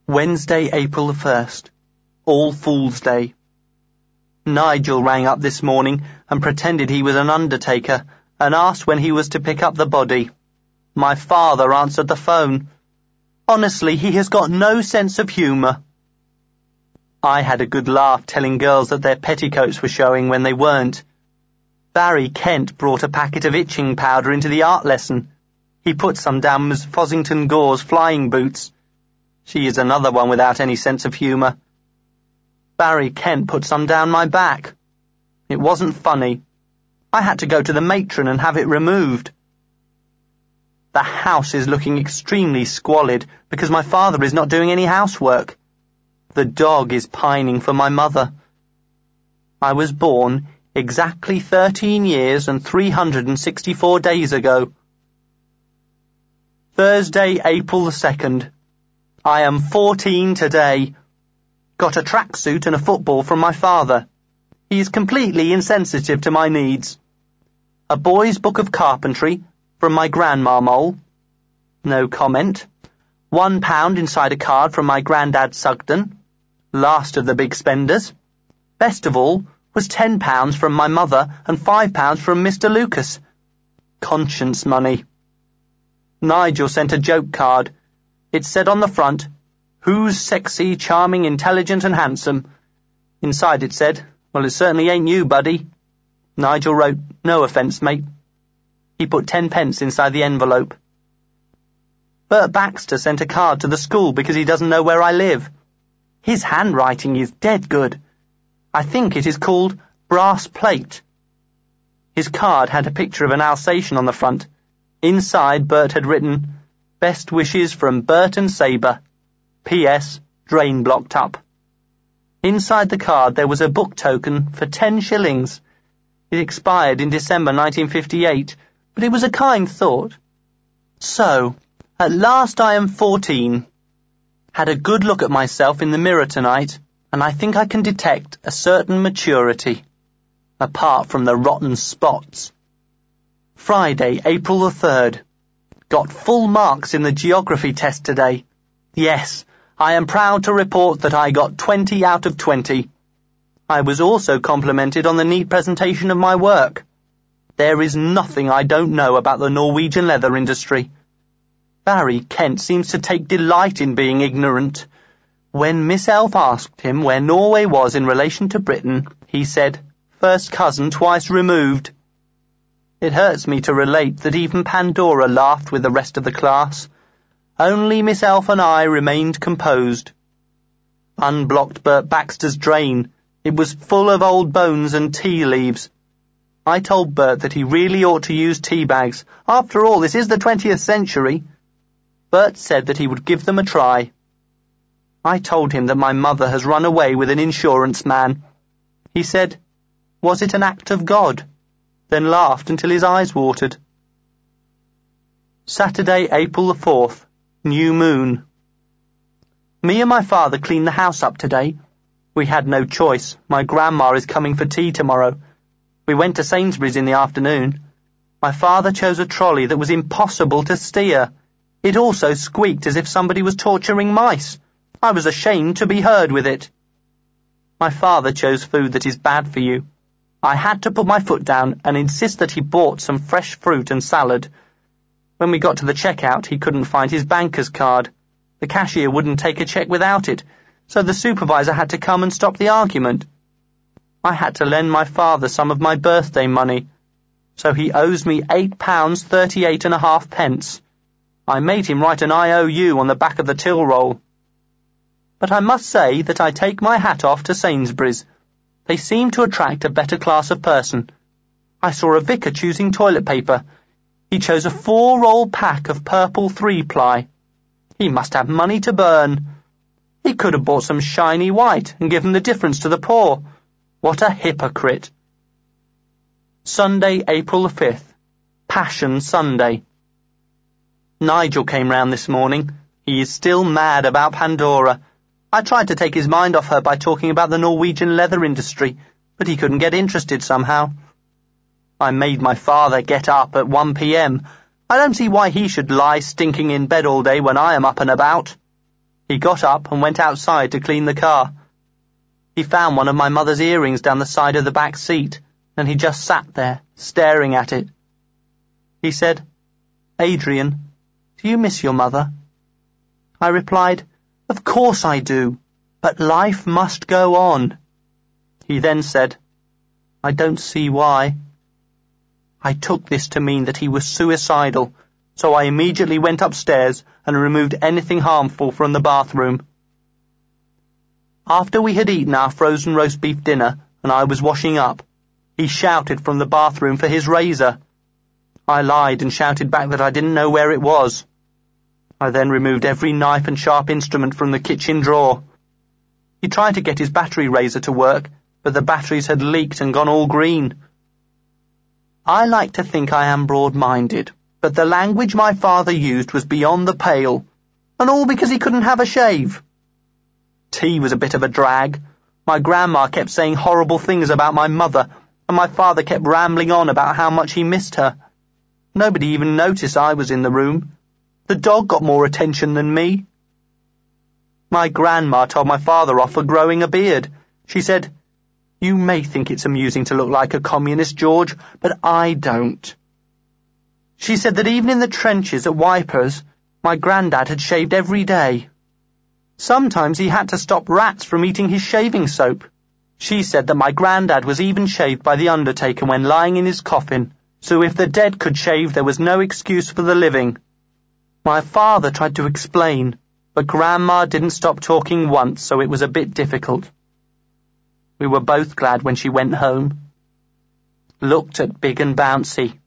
Wednesday, April the 1st. All Fool's Day. Nigel rang up this morning and pretended he was an undertaker and asked when he was to pick up the body. My father answered the phone. Honestly, he has got no sense of humour. I had a good laugh telling girls that their petticoats were showing when they weren't. Barry Kent brought a packet of itching powder into the art lesson. He put some down Miss Fossington Gore's flying boots. She is another one without any sense of humour. Barry Kent put some down my back. It wasn't funny. I had to go to the matron and have it removed. The house is looking extremely squalid because my father is not doing any housework. The dog is pining for my mother. I was born exactly 13 years and 364 days ago. Thursday, April the 2nd. I am 14 today. Got a tracksuit and a football from my father. He is completely insensitive to my needs. A boy's book of carpentry from my grandma Mole. No comment. £1 inside a card from my grandad Sugden. Last of the big spenders. Best of all was £10 from my mother and £5 from Mr. Lucas. Conscience money. Nigel sent a joke card. It said on the front, "Who's sexy, charming, intelligent and handsome?" Inside it said, "Well, it certainly ain't you, buddy." Nigel wrote, "No offence, mate." He put 10 pence inside the envelope. Bert Baxter sent a card to the school because he doesn't know where I live. His handwriting is dead good. I think it is called Brass Plate. His card had a picture of an Alsatian on the front. Inside, Bert had written, "Best wishes from Bert and Sabre. P.S. Drain blocked up." Inside the card there was a book token for 10 shillings. It expired in December 1958, but it was a kind thought. So, at last I am 14. Had a good look at myself in the mirror tonight, and I think I can detect a certain maturity, apart from the rotten spots. Friday, April the 3rd. Got full marks in the geography test today. Yes, I am proud to report that I got 20 out of 20. I was also complimented on the neat presentation of my work. There is nothing I don't know about the Norwegian leather industry. Barry Kent seems to take delight in being ignorant. When Miss Elf asked him where Norway was in relation to Britain, he said, "First cousin twice removed." It hurts me to relate that even Pandora laughed with the rest of the class. Only Miss Elf and I remained composed. Unblocked Bert Baxter's drain. It was full of old bones and tea leaves. I told Bert that he really ought to use tea bags. After all, this is the 20th century. Bert said that he would give them a try. I told him that my mother has run away with an insurance man. He said, "Was it an act of God?" Then laughed until his eyes watered. Saturday, April the 4th. New moon. Me and my father cleaned the house up today. We had no choice. My grandma is coming for tea tomorrow. We went to Sainsbury's in the afternoon. My father chose a trolley that was impossible to steer. It also squeaked as if somebody was torturing mice. I was ashamed to be heard with it. My father chose food that is bad for you. I had to put my foot down and insist that he bought some fresh fruit and salad. When we got to the checkout, he couldn't find his banker's card. The cashier wouldn't take a cheque without it, so the supervisor had to come and stop the argument. I had to lend my father some of my birthday money, so he owes me £8.38.5. I made him write an IOU on the back of the till roll. But I must say that I take my hat off to Sainsbury's. They seem to attract a better class of person. I saw a vicar choosing toilet paper. He chose a 4-roll pack of purple 3-ply. He must have money to burn. He could have bought some shiny white and given the difference to the poor. What a hypocrite. Sunday, April the 5th. Passion Sunday. Nigel came round this morning. He is still mad about Pandora. I tried to take his mind off her by talking about the Norwegian leather industry, but he couldn't get interested somehow. I made my father get up at 1 p.m. I don't see why he should lie stinking in bed all day when I am up and about. He got up and went outside to clean the car. He found one of my mother's earrings down the side of the back seat, and he just sat there, staring at it. He said, "Adrian, do you miss your mother?" I replied, "Of course I do, but life must go on." He then said, "I don't see why." I took this to mean that he was suicidal, so I immediately went upstairs and removed anything harmful from the bathroom. After we had eaten our frozen roast beef dinner and I was washing up, he shouted from the bathroom for his razor. I lied and shouted back that I didn't know where it was. I then removed every knife and sharp instrument from the kitchen drawer. He tried to get his battery razor to work, but the batteries had leaked and gone all green. I like to think I am broad-minded, but the language my father used was beyond the pale, and all because he couldn't have a shave. Tea was a bit of a drag. My grandma kept saying horrible things about my mother, and my father kept rambling on about how much he missed her. Nobody even noticed I was in the room. The dog got more attention than me. My grandma told my father off for growing a beard. She said, "You may think it's amusing to look like a communist, George, but I don't." She said that even in the trenches at Wipers, my granddad had shaved every day. Sometimes he had to stop rats from eating his shaving soap. She said that my granddad was even shaved by the undertaker when lying in his coffin, so if the dead could shave, there was no excuse for the living. My father tried to explain, but Grandma didn't stop talking once, so it was a bit difficult. We were both glad when she went home. Looked at Big and Bouncy.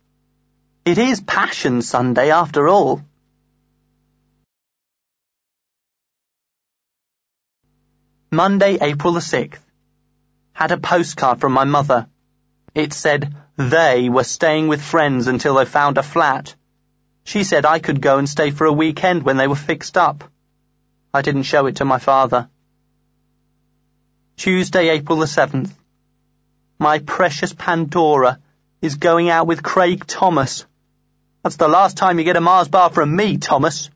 It is Passion Sunday after all. Monday, April the 6th. Had a postcard from my mother. It said they were staying with friends until they found a flat. She said I could go and stay for a weekend when they were fixed up. I didn't show it to my father. Tuesday, April the 7th. My precious Pandora is going out with Craig Thomas. That's the last time you get a Mars bar from me, Thomas.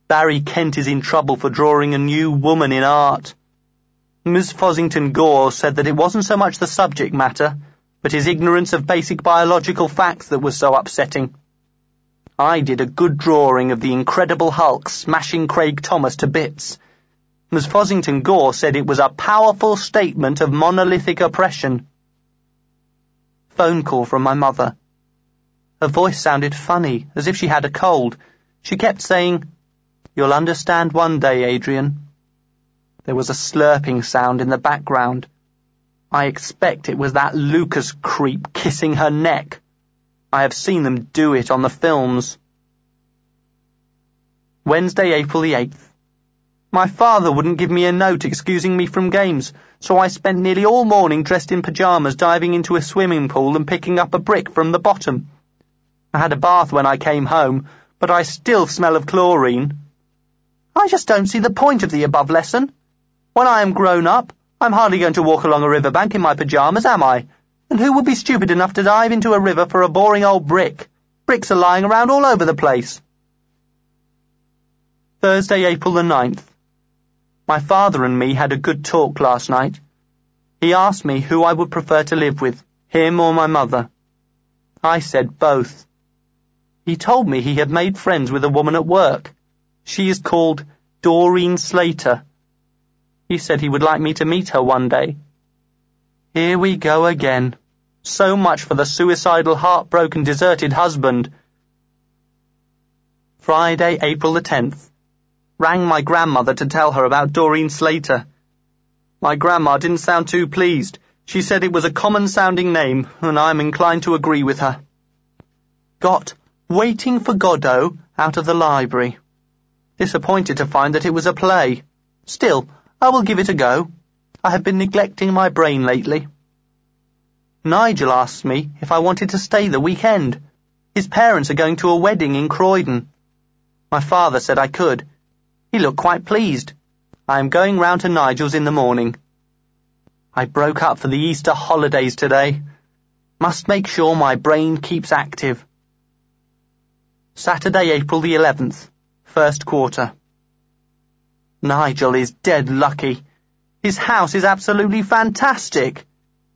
Barry Kent is in trouble for drawing a new woman in art. Ms. Fossington Gore said that it wasn't so much the subject matter, but his ignorance of basic biological facts that was so upsetting. I did a good drawing of the Incredible Hulk smashing Craig Thomas to bits. Ms. Fossington Gore said it was a powerful statement of monolithic oppression. Phone call from my mother. Her voice sounded funny, as if she had a cold. She kept saying, "You'll understand one day, Adrian." There was a slurping sound in the background. I expect it was that Lucas creep kissing her neck. I have seen them do it on the films. Wednesday, April the 8th. My father wouldn't give me a note excusing me from games, so I spent nearly all morning dressed in pyjamas diving into a swimming pool and picking up a brick from the bottom. I had a bath when I came home, but I still smell of chlorine. I just don't see the point of the above lesson. When I am grown up, I'm hardly going to walk along a riverbank in my pyjamas, am I? And who would be stupid enough to dive into a river for a boring old brick? Bricks are lying around all over the place. Thursday, April the 9th. My father and me had a good talk last night. He asked me who I would prefer to live with, him or my mother. I said both. He told me he had made friends with a woman at work. She is called Doreen Slater. He said he would like me to meet her one day. Here we go again. So much for the suicidal, heartbroken, deserted husband. Friday, April the 10th. Rang my grandmother to tell her about Doreen Slater. My grandma didn't sound too pleased. She said it was a common-sounding name, and I'm inclined to agree with her. Got Waiting for Godot out of the library. Disappointed to find that it was a play. Still, I will give it a go. I have been neglecting my brain lately. Nigel asked me if I wanted to stay the weekend. His parents are going to a wedding in Croydon. My father said I could. He looked quite pleased. I am going round to Nigel's in the morning. I broke up for the Easter holidays today. Must make sure my brain keeps active. Saturday, April the 11th, first quarter. Nigel is dead lucky. His house is absolutely fantastic.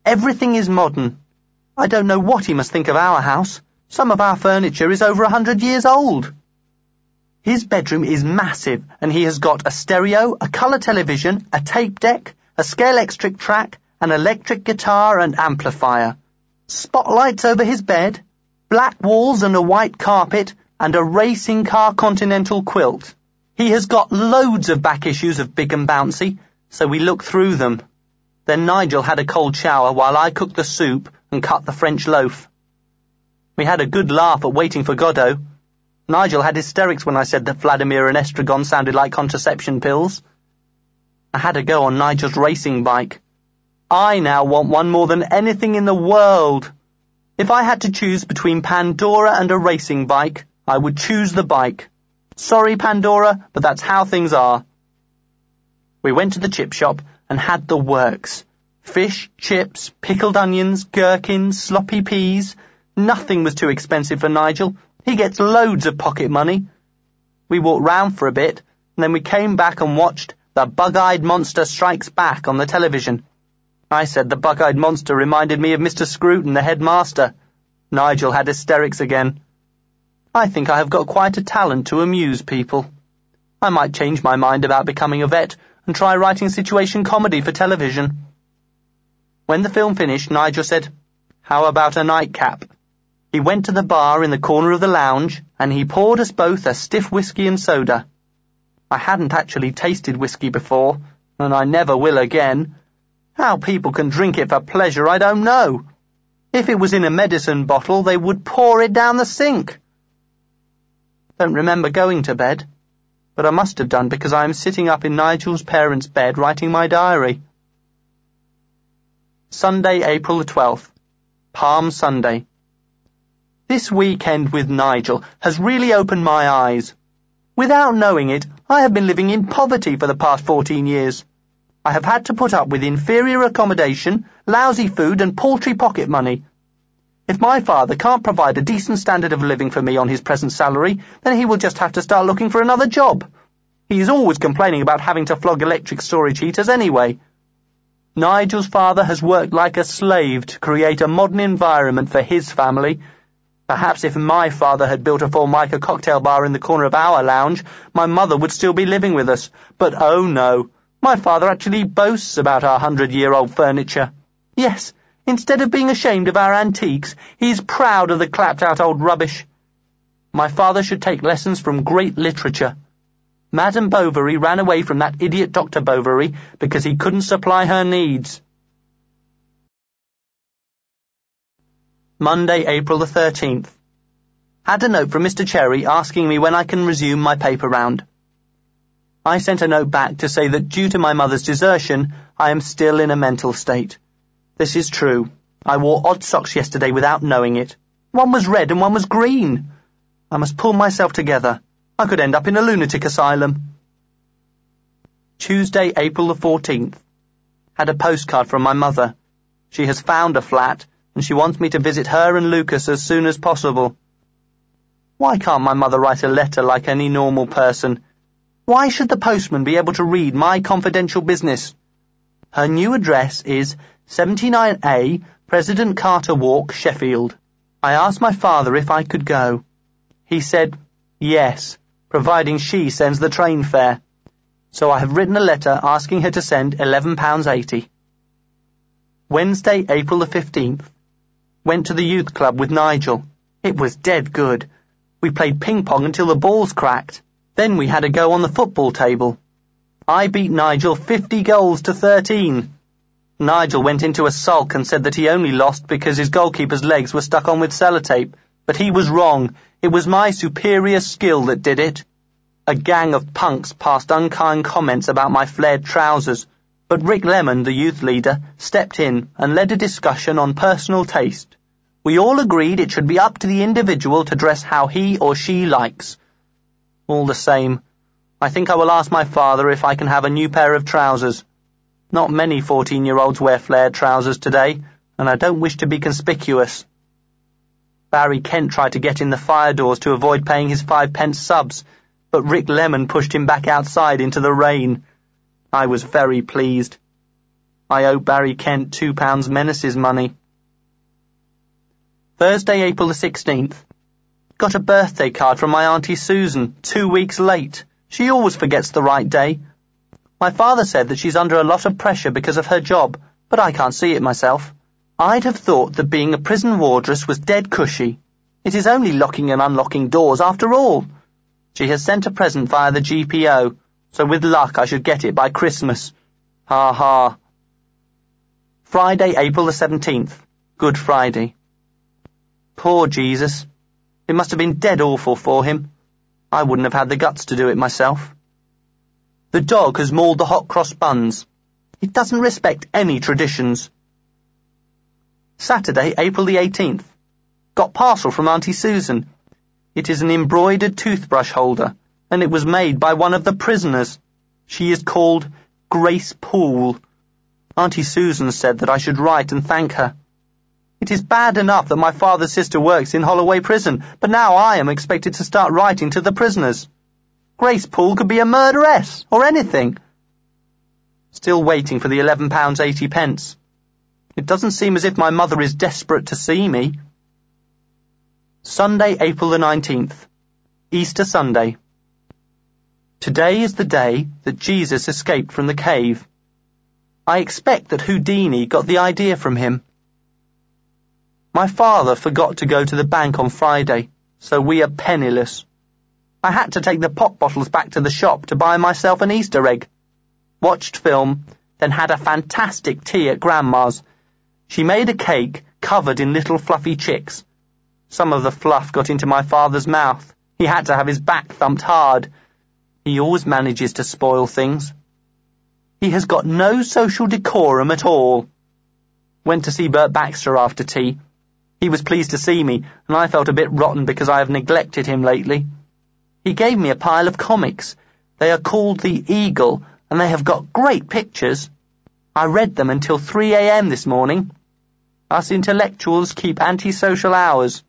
Everything is modern. I don't know what he must think of our house. Some of our furniture is over 100 years old. His bedroom is massive, and he has got a stereo, a colour television, a tape deck, a Scalextric track, an electric guitar and amplifier. Spotlights over his bed, black walls and a white carpet, and a racing car Continental quilt. He has got loads of back issues of Big and Bouncy, so we looked through them. Then Nigel had a cold shower while I cooked the soup and cut the French loaf. We had a good laugh at waiting for Godot. Nigel had hysterics when I said that Vladimir and Estragon sounded like contraception pills. I had a go on Nigel's racing bike. I now want one more than anything in the world. If I had to choose between Pandora and a racing bike, I would choose the bike. Sorry, Pandora, but that's how things are. We went to the chip shop and had the works. Fish, chips, pickled onions, gherkins, sloppy peas. Nothing was too expensive for Nigel. He gets loads of pocket money. We walked round for a bit, and then we came back and watched The Bug-Eyed Monster Strikes Back on the television. I said the bug-eyed monster reminded me of Mr. Scruton, the headmaster. Nigel had hysterics again. I think I have got quite a talent to amuse people. I might change my mind about becoming a vet and try writing situation comedy for television. When the film finished, Nigel said, "How about a nightcap?" He went to the bar in the corner of the lounge, and he poured us both a stiff whiskey and soda. I hadn't actually tasted whiskey before, and I never will again. How people can drink it for pleasure, I don't know. If it was in a medicine bottle, they would pour it down the sink. Don't remember going to bed, but I must have done because I am sitting up in Nigel's parents' bed writing my diary. Sunday, April the 12th. Palm Sunday. This weekend with Nigel has really opened my eyes. Without knowing it, I have been living in poverty for the past 14 years. I have had to put up with inferior accommodation, lousy food and paltry pocket money. If my father can't provide a decent standard of living for me on his present salary, then he will just have to start looking for another job. He is always complaining about having to flog electric storage heaters anyway. Nigel's father has worked like a slave to create a modern environment for his family. Perhaps if my father had built a Formica cocktail bar in the corner of our lounge, my mother would still be living with us. But oh no, my father actually boasts about our 100-year-old furniture. Yes, instead of being ashamed of our antiques, he is proud of the clapped-out old rubbish. My father should take lessons from great literature. Madame Bovary ran away from that idiot Dr. Bovary because he couldn't supply her needs. Monday, April the 13th. Had a note from Mr. Cherry asking me when I can resume my paper round. I sent a note back to say that due to my mother's desertion, I am still in a mental state. This is true. I wore odd socks yesterday without knowing it. One was red and one was green. I must pull myself together. I could end up in a lunatic asylum. Tuesday, April the 14th. Had a postcard from my mother. She has found a flat, and she wants me to visit her and Lucas as soon as possible. Why can't my mother write a letter like any normal person? Why should the postman be able to read my confidential business? Her new address is 79A, President Carter Walk, Sheffield. I asked my father if I could go. He said, yes, providing she sends the train fare. So I have written a letter asking her to send £11.80. Wednesday, April the 15th. Went to the youth club with Nigel. It was dead good. We played ping-pong until the balls cracked. Then we had a go on the football table. I beat Nigel 50 goals to 13. Nigel went into a sulk and said that he only lost because his goalkeeper's legs were stuck on with sellotape. But he was wrong. It was my superior skill that did it. A gang of punks passed unkind comments about my flared trousers, but Rick Lemon, the youth leader, stepped in and led a discussion on personal taste. We all agreed it should be up to the individual to dress how he or she likes. All the same, I think I will ask my father if I can have a new pair of trousers. Not many 14-year-olds wear flared trousers today, and I don't wish to be conspicuous. Barry Kent tried to get in the fire doors to avoid paying his 5 pence subs, but Rick Lemon pushed him back outside into the rain. I was very pleased. I owe Barry Kent £2 Menace's money. Thursday, April the 16th. Got a birthday card from my Auntie Susan, 2 weeks late. She always forgets the right day. My father said that she's under a lot of pressure because of her job, but I can't see it myself. I'd have thought that being a prison wardress was dead cushy. It is only locking and unlocking doors after all. She has sent a present via the GPO, so with luck I should get it by Christmas. Ha ha. Friday, April the 17th. Good Friday. Poor Jesus. It must have been dead awful for him. I wouldn't have had the guts to do it myself. The dog has mauled the hot cross buns. It doesn't respect any traditions. Saturday, April the 18th. Got parcel from Auntie Susan. It is an embroidered toothbrush holder, and it was made by one of the prisoners. She is called Grace Poole. Auntie Susan said that I should write and thank her. It is bad enough that my father's sister works in Holloway Prison, but now I am expected to start writing to the prisoners. Grace Poole could be a murderess, or anything. Still waiting for the £11.80. It doesn't seem as if my mother is desperate to see me. Sunday, April the 19th. Easter Sunday. Today is the day that Jesus escaped from the cave. I expect that Houdini got the idea from him. My father forgot to go to the bank on Friday, so we are penniless. I had to take the pop bottles back to the shop to buy myself an Easter egg. Watched film, then had a fantastic tea at Grandma's. She made a cake covered in little fluffy chicks. Some of the fluff got into my father's mouth. He had to have his back thumped hard. He always manages to spoil things. He has got no social decorum at all. Went to see Bert Baxter after tea. He was pleased to see me, and I felt a bit rotten because I have neglected him lately. He gave me a pile of comics. They are called The Eagle, and they have got great pictures. I read them until 3 a.m. this morning. Us intellectuals keep antisocial hours.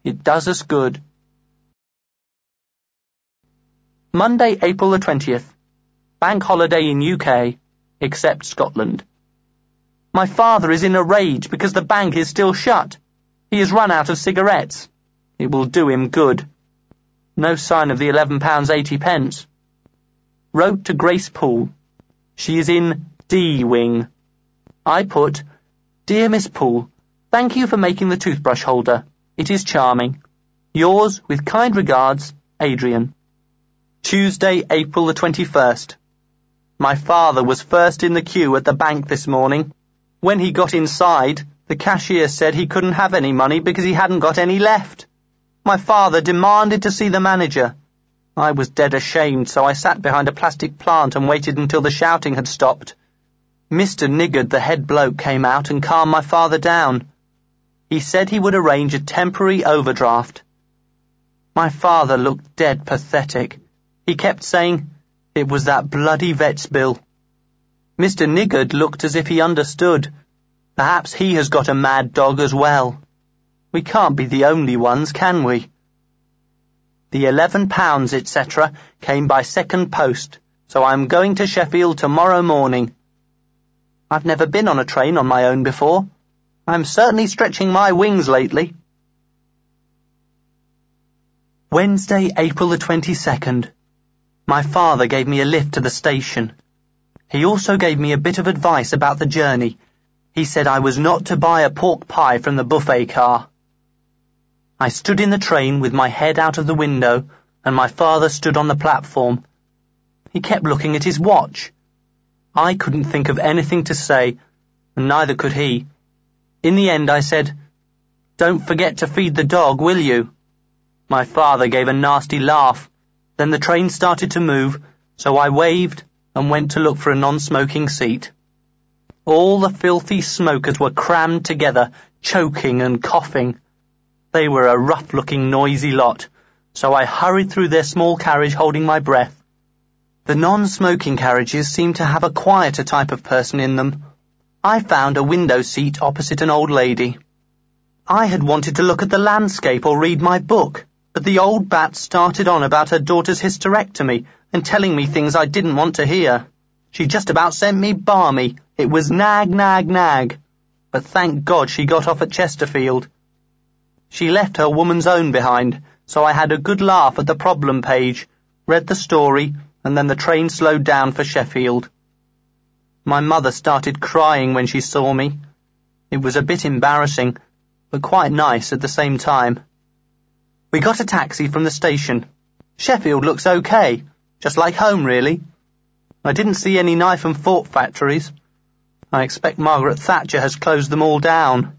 It does us good. Monday, April the 20th. Bank holiday in UK, except Scotland. My father is in a rage because the bank is still shut. He has run out of cigarettes. It will do him good. No sign of the £11.80. Wrote to Grace Poole. She is in D Wing. I put, Dear Miss Poole, thank you for making the toothbrush holder. It is charming. Yours, with kind regards, Adrian. Tuesday, April the 21st. My father was first in the queue at the bank this morning. When he got inside, the cashier said he couldn't have any money because he hadn't got any left. My father demanded to see the manager. I was dead ashamed, so I sat behind a plastic plant and waited until the shouting had stopped. Mr. Niggard, the head bloke, came out and calmed my father down. He said he would arrange a temporary overdraft. My father looked dead pathetic. He kept saying, It was that bloody vet's bill. Mr. Niggard looked as if he understood. Perhaps he has got a mad dog as well. We can't be the only ones, can we? The £11, etc. came by second post, so I'm going to Sheffield tomorrow morning. I've never been on a train on my own before. I'm certainly stretching my wings lately. Wednesday, April the 22nd. My father gave me a lift to the station. He also gave me a bit of advice about the journey. He said I was not to buy a pork pie from the buffet car. I stood in the train with my head out of the window, and my father stood on the platform. He kept looking at his watch. I couldn't think of anything to say, and neither could he. In the end I said, Don't forget to feed the dog, will you? My father gave a nasty laugh. Then the train started to move, so I waved and went to look for a non-smoking seat. All the filthy smokers were crammed together, choking and coughing. They were a rough-looking, noisy lot, so I hurried through their small carriage holding my breath. The non-smoking carriages seemed to have a quieter type of person in them. I found a window seat opposite an old lady. I had wanted to look at the landscape or read my book, but the old bat started on about her daughter's hysterectomy and telling me things I didn't want to hear. She just about sent me balmy. It was nag, nag, nag. But thank God she got off at Chesterfield. She left her woman's own behind, so I had a good laugh at the problem page, read the story, and then the train slowed down for Sheffield. My mother started crying when she saw me. It was a bit embarrassing, but quite nice at the same time. We got a taxi from the station. Sheffield looks okay, just like home really. I didn't see any knife and fork factories. I expect Margaret Thatcher has closed them all down.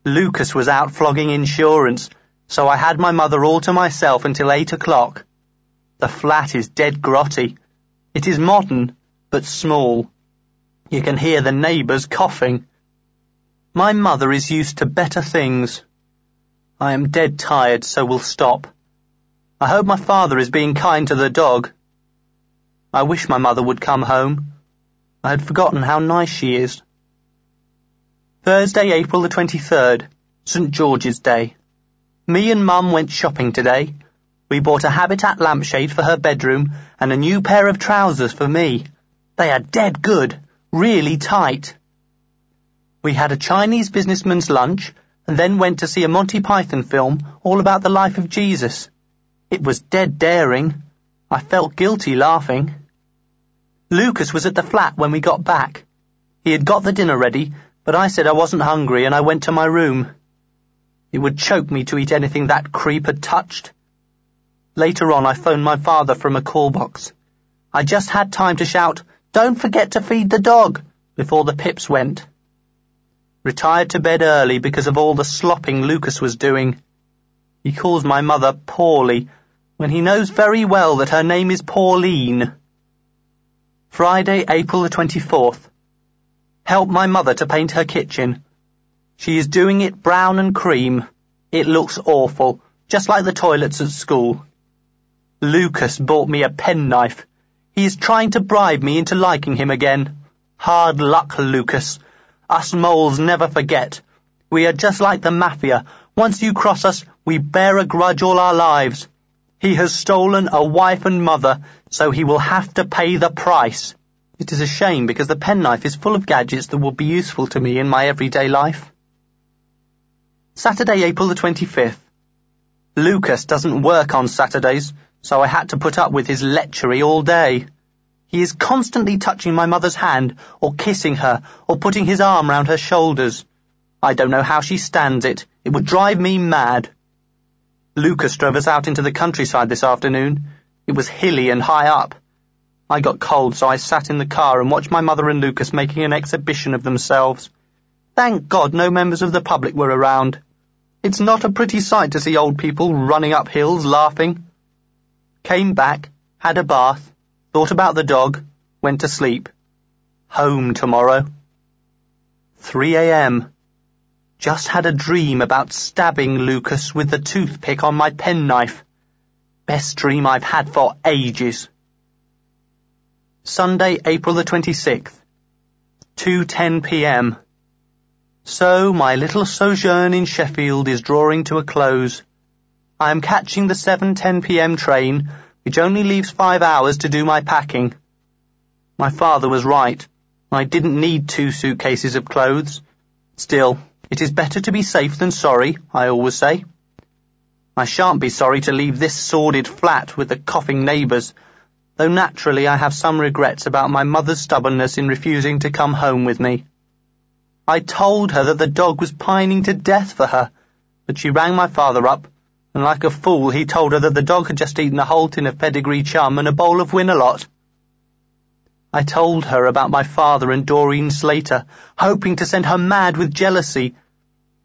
Lucas was out flogging insurance, so I had my mother all to myself until 8 o'clock. The flat is dead grotty. It is modern, but small. You can hear the neighbours coughing. My mother is used to better things. I am dead tired, so we'll stop. I hope my father is being kind to the dog. I wish my mother would come home. I had forgotten how nice she is. Thursday, April the 23rd, St. George's Day. Me and Mum went shopping today. We bought a Habitat lampshade for her bedroom and a new pair of trousers for me. They are dead good, really tight. We had a Chinese businessman's lunch and then went to see a Monty Python film all about the life of Jesus. It was dead daring. I felt guilty laughing. Lucas was at the flat when we got back. He had got the dinner ready, but I said I wasn't hungry and I went to my room. It would choke me to eat anything that creep had touched. Later on I phoned my father from a call box. I just had time to shout, "Don't forget to feed the dog," before the pips went. Retired to bed early because of all the slopping Lucas was doing. He calls my mother Paulie, when he knows very well that her name is Pauline. Friday, April the 24th. Helped my mother to paint her kitchen. She is doing it brown and cream. It looks awful, just like the toilets at school. Lucas bought me a penknife. He is trying to bribe me into liking him again. Hard luck, Lucas. Us moles never forget. We are just like the mafia. Once you cross us, we bear a grudge all our lives. He has stolen a wife and mother, so he will have to pay the price. It is a shame because the penknife is full of gadgets that will be useful to me in my everyday life. Saturday, April the 25th. Lucas doesn't work on Saturdays, so I had to put up with his lechery all day. He is constantly touching my mother's hand, or kissing her, or putting his arm round her shoulders. I don't know how she stands it. It would drive me mad. Lucas drove us out into the countryside this afternoon. It was hilly and high up. I got cold, so I sat in the car and watched my mother and Lucas making an exhibition of themselves. Thank God no members of the public were around. It's not a pretty sight to see old people running up hills laughing. Came back, had a bath, thought about the dog, went to sleep. Home tomorrow. 3 a.m. Just had a dream about stabbing Lucas with the toothpick on my penknife. Best dream I've had for ages. Sunday, April the 26th. 2:10 p.m. So my little sojourn in Sheffield is drawing to a close. I am catching the 7:10 p.m. train, which only leaves 5 hours to do my packing. My father was right. I didn't need 2 suitcases of clothes. Still, it is better to be safe than sorry, I always say. I shan't be sorry to leave this sordid flat with the coughing neighbours, though naturally I have some regrets about my mother's stubbornness in refusing to come home with me. I told her that the dog was pining to death for her, but she rang my father up, and like a fool he told her that the dog had just eaten a whole tin of pedigree chum and a bowl of Winalot. I told her about my father and Doreen Slater, hoping to send her mad with jealousy,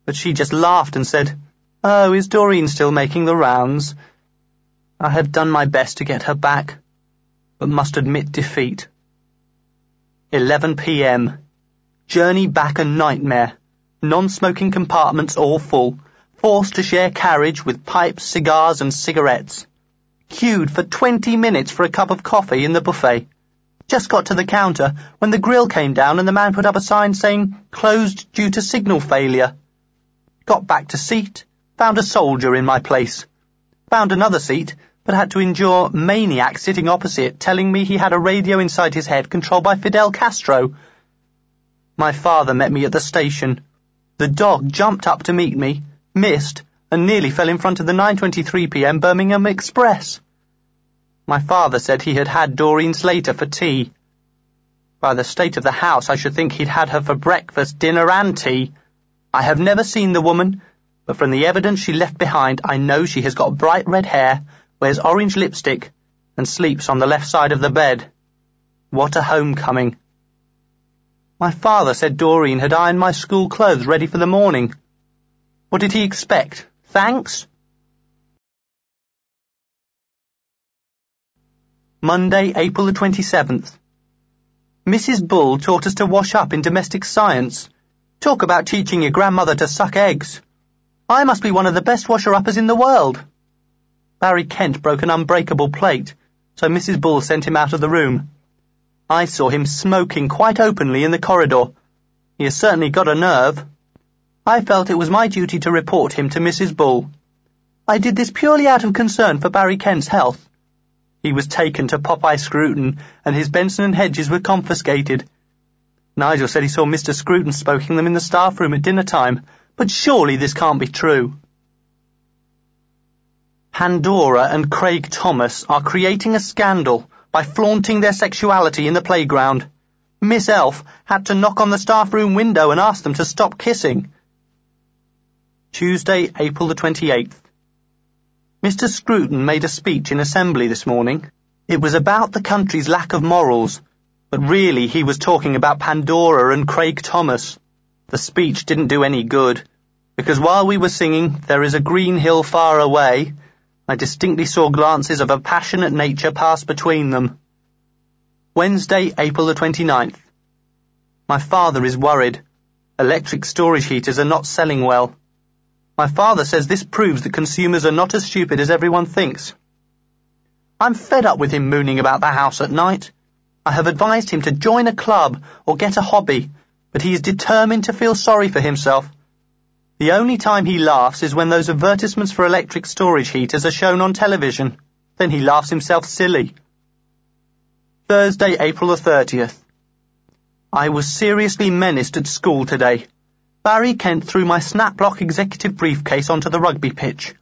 but she just laughed and said, "Oh, is Doreen still making the rounds?" I have done my best to get her back, but must admit defeat. 11 p.m. Journey back a nightmare. Non-smoking compartments all full, forced to share carriage with pipes, cigars and cigarettes. Queued for 20 minutes for a cup of coffee in the buffet. Just got to the counter when the grill came down and the man put up a sign saying, "Closed due to signal failure." Got back to seat, found a soldier in my place. Found another seat, but had to endure maniac sitting opposite telling me he had a radio inside his head controlled by Fidel Castro. My father met me at the station. The dog jumped up to meet me, missed, and nearly fell in front of the 9:23 p.m. Birmingham Express. My father said he had had Doreen Slater for tea. By the state of the house, I should think he'd had her for breakfast, dinner, and tea. I have never seen the woman, but from the evidence she left behind, I know she has got bright red hair, wears orange lipstick, and sleeps on the left side of the bed. What a homecoming. My father said Doreen had ironed my school clothes ready for the morning. What did he expect? Thanks? Monday, April the 27th. Mrs. Bull taught us to wash up in domestic science. Talk about teaching your grandmother to suck eggs. I must be one of the best washer-uppers in the world. Barry Kent broke an unbreakable plate, so Mrs. Bull sent him out of the room. I saw him smoking quite openly in the corridor. He has certainly got a nerve. I felt it was my duty to report him to Mrs. Bull. I did this purely out of concern for Barry Kent's health. He was taken to Popeye Scruton, and his Benson and Hedges were confiscated. Nigel said he saw Mr. Scruton smoking them in the staff room at dinner time, but surely this can't be true. Pandora and Craig Thomas are creating a scandal by flaunting their sexuality in the playground. Miss Elf had to knock on the staff room window and ask them to stop kissing. Tuesday, April the 28th. Mr. Scruton made a speech in Assembly this morning. It was about the country's lack of morals, but really he was talking about Pandora and Craig Thomas. The speech didn't do any good, because while we were singing "There is a green hill far away," I distinctly saw glances of a passionate nature pass between them. Wednesday, April the 29th. My father is worried. Electric storage heaters are not selling well. My father says this proves that consumers are not as stupid as everyone thinks. I'm fed up with him mooning about the house at night. I have advised him to join a club or get a hobby, but he is determined to feel sorry for himself. The only time he laughs is when those advertisements for electric storage heaters are shown on television. Then he laughs himself silly. Thursday, April the 30th. I was seriously menaced at school today. Barry Kent threw my Snaplock executive briefcase onto the rugby pitch.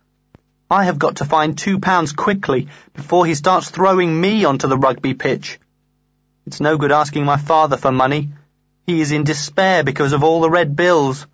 I have got to find £2 quickly before he starts throwing me onto the rugby pitch. It's no good asking my father for money. He is in despair because of all the red bills.